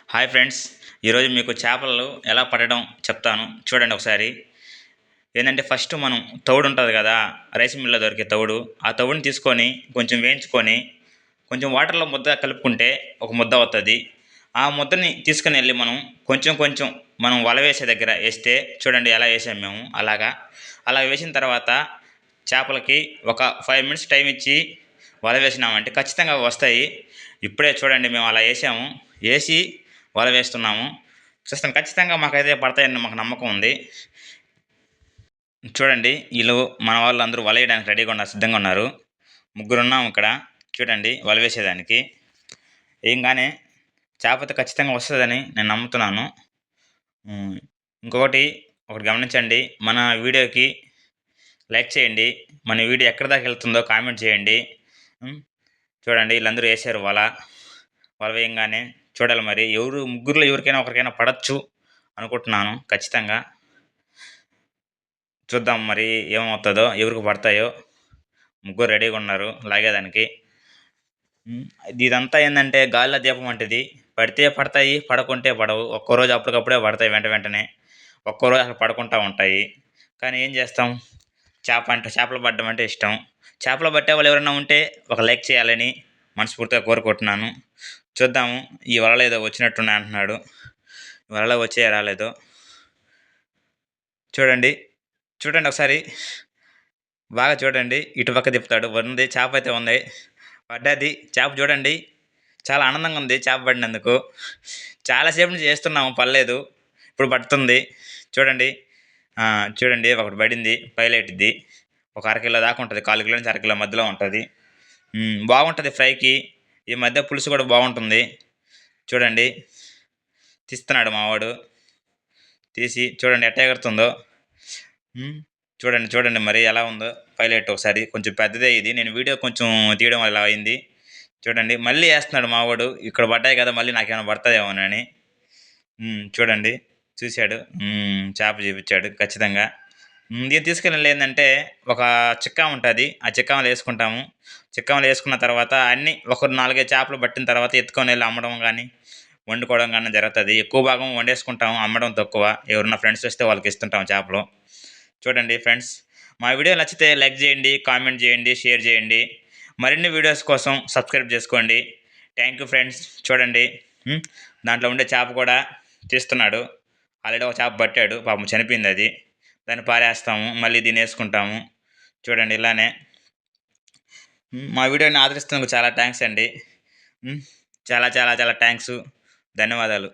Hi friends, ఈరోజు మీకు చేపలు ఎలా పట్టడం చెప్తాను. చూడండి ఒకసారి. ఏంటంటే ఫస్ట్ మనం తవుడు ఉంటుంది కదా, రైస్ మిల్‌లో దొరికే తవుడు. ఆ తవుడుని తీసుకొని కొంచెం వేయించుకొని, కొంచెం వాటర్‌లో ముద్ద కలుపుకుంటే ఒక ముద్ద అవుతది. ఆ ముద్దని తీసుకొనెళ్ళి మనం కొంచెం కొంచెం మనం వల వేసే దగ్గర ఏస్తే చూడండి ఎలా ఏసాము మేము అలాగా. అలా వేసిన తర్వాత చేపలకి ఒక 5 మినిట్స్ టైం ఇచ్చి వల వేసినామంటే ఖచ్చితంగా వస్తాయి. ఇప్పుడే చూడండి మేము అలా ఏసాము. ఏసి వల వేస్తున్నాము. చూస్తాం ఖచ్చితంగా మాకైతే పడతాయని మాకు నమ్మకం ఉంది. చూడండి ఈళ్ళు మన వాళ్ళందరూ వలేయడానికి రెడీగా ఉన్నారు, సిద్ధంగా ఉన్నారు. ముగ్గురున్నాం ఇక్కడ. చూడండి వల వేసేదానికి. ఏయంగానే చేపైతే ఖచ్చితంగా వస్తదని నేను నమ్ముతున్నాను. హ్మ్. ఇంకొకటి ఒకటి గమనించండి. మన వీడియోకి లైక్ చేయండి. మన వీడియో ఎక్కడి దాకా ఎళ్తుందో కామెంట్ చేయండి. హ్మ్. చూడండి ఈళ్ళందరూ ఏసారు వల. వల వేయంగానే చూడాలి మరి ముగ్గురిలో ఎవరికైనా ఒకరికైనా పడొచ్చు అనుకుంటున్నాను ఖచ్చితంగా. చూద్దాం మరి ఏమవుతదో, ఎవరికి పడతాయో. ముగ్గురు రెడీగున్నారు లాగేదానికి. ఇదంతా ఏందంటే గాలిలో దీపం వంటిది. పడితే పడతాయి, పడకుంటే పడవు. ఒక్కో రోజు అప్పటికప్పుడే పడతాయి వెంట వెంటనే. ఒక్కో రోజు అసలు పడకుండా ఉంటాయి. కానీ ఏం చేస్తాం? చేపలు పట్టడం అంటే ఇష్టం. చేపలు పట్టేవాళ్ళు ఎవరైనా ఉంటే ఒక లైక్ చేయాలని మనస్ఫూర్తిగా కోరుకుంటున్నాను. చూద్దాము. ఈ వలలో ఏదో వచ్చినట్టున్నాయి అంటున్నాడు. వలలో వచ్చాయో రాలేదో. చూడండి. చూడండి ఒకసారి. బాగా చూడండి. ఇటుపక్క తిప్పుతాడు. ఉంది, చేపైతే ఉంది. పడ్డది. చేప చూడండి. చాలా ఆనందంగా ఉంది చేప పడినందుకు. చాలా సేపు నుంచి చేస్తున్నాము పడలేదు. ఇప్పుడు పడుతుంది. చూడండి. చూడండి ఒకటి పడింది. పైలట్‌ది. ఒక అరకిలో దాకా ఉంటది. 1/4 కిలో నుంచి అరకిలో మధ్యలో ఉంటది. బాగుంటది ఫ్రైకి. ఈ మధ్య పులుసు కూడా బాగుంటుంది. చూడండి. తీస్తున్నాడు మావోడు. తీసి చూడండి ఎట్ట ఎగురుతుందో. చూడండి, చూడండి మరి ఎలా ఉందో పైలట్ ఒకసారి. కొంచెం పెద్దదే ఇది. నేను వీడియో కొంచెం తీయడం అలా అయింది. చూడండి మళ్ళీ ఏస్తున్నాడు మావోడు. ఇక్కడ పడ్డాయి కదా! మళ్ళీ నాకేమైనా పడతాయేమోనని. చూడండి. చూసాడు. చేప చూపిచ్చాడు ఖచ్చితంగా. దీన్ని తీసుకెళ్ళి ఏందంటే ఒక చిక్కా ఉంటది. ఆ చిక్కామలో ఏసుకుంటాము. చిక్కామలో ఏసుకున్న తర్వాత అన్నీ ఒక 4, 5 చేపలు పట్టిన తర్వాత ఎత్తుకొనెళ్ళి అమ్మడం గానీ, వండుకోవడం గానీ జరుగుతది. ఎక్కువ భాగం వండేసుకుంటాం. అమ్మడం తక్కువ. ఎవరైనా ఫ్రెండ్స్ వస్తే వాళ్ళకిస్తుంటాం చేపలు. చూడండి ఫ్రెండ్స్. మా వీడియో నచ్చితే లైక్ చేయండి, కామెంట్ చేయండి, షేర్ చేయండి. మరిన్ని వీడియోస్ కోసం సబ్స్క్రైబ్ చేసుకోండి. Thank you friends. చూడండి. దాంట్లో ఉండే చేప కూడా తీస్తున్నాడు. ఆల్రెడీ ఒక చేప పట్టాడు. పాపం చనిపోయిందది. దాన్ని పారేస్తాము. మళ్ళీ దీన్నేసుకుంటాము. చూడండి ఇలానే. మా వీడియోని ఆదరిస్తున్నందుకు చాలా థ్యాంక్స్ అండి. చాలా చాలా చాలా థ్యాంక్సు. ధన్యవాదాలు.